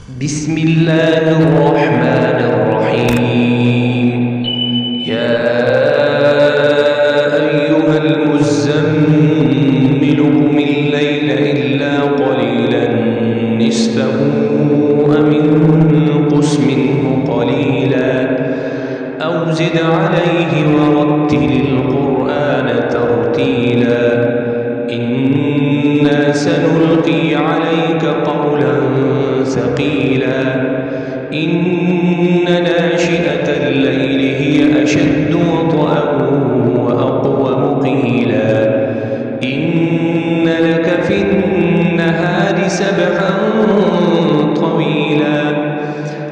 بسم الله الرحمن الرحيم. يا أيها المزمل قم الليل إلا قليلا نصفه أو انقص منه قليلا أو زد عليه ورتل القرآن ترتيلا إنا سنلقي عليك قولا ثقيلا إن ناشئة الليل هي أشد وطئا وأقوم قيلا إن لك في النهار سبحا طويلا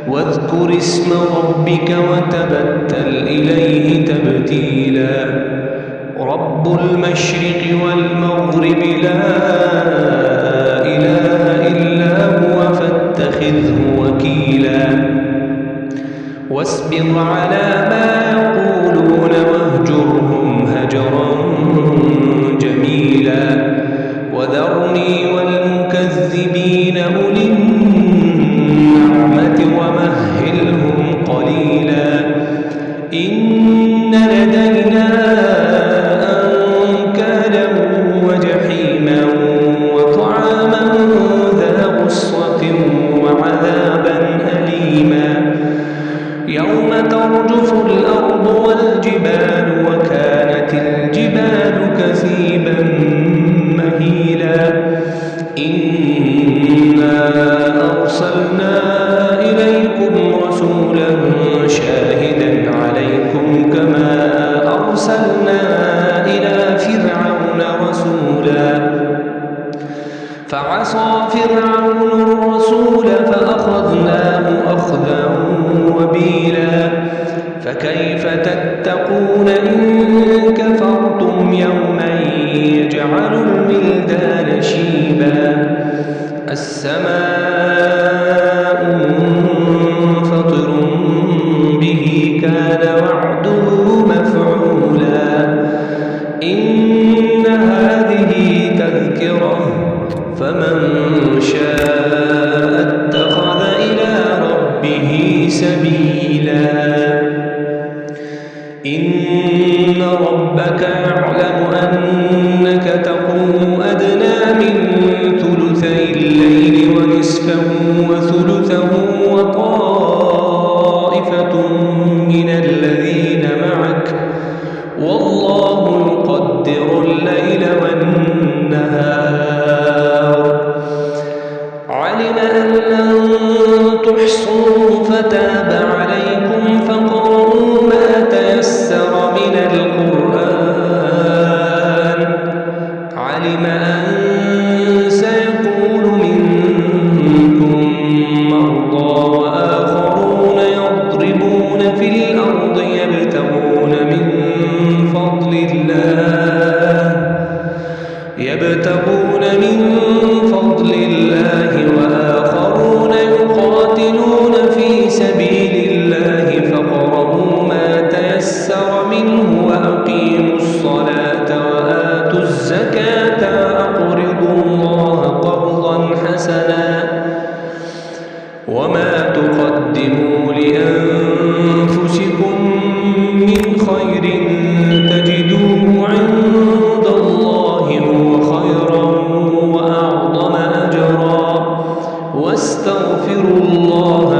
واذكر اسم ربك وتبتل إليه تبتيلا رب المشرق والمغرب لا إله إلا هو فاتخذه وكيلا واصبر على ما يقولون واهجرهم هجرا جميلا وذرني والمكذبين أولي النعمة ومهلهم قليلا إن لدينا أنكالا وجحيما وطعاما ذا غصة وعذابا أليما يوم ترجف الأرض والجبال وكانت الجبال كثيبا مهيلا إنا أرسلنا إليكم رسولا شاهدا عليكم كما أرسلنا إلى فرعون رسولا فعصى فرعون الرسول فأخذناه أخذا وبيلا فكيف تتقون إن كفرتم يوما يجعل الولدان شيبا السماء منفطر به كان وعده مفعولا إن هذه تذكرة فمن شاء اتخذ إلى ربه سبيلا إن ربك يعلم أنك تقوم أدنى من ثلثي الليل ونصفه وثلثه وطائفة من الذين معك والله يقدر الليل والنهار علم أن لن تحصوا فتاب عليكم فاقرؤوا ما تيسر من القرآن علم أن سيكون منكم مرضى وآخرون يضربون في الأرض يبتغون من فضل الله وآخرون يقاتلون في سبيل الله فاقرؤوا ما تيسر منه وأقيموا الصلاة وآتوا الزكاة وأقرضوا الله قرضا حسنا وما تقدموا لأنفسكم من خير تجدوه عند الله هو خيرا وأعظم أجرا واستغفروا الله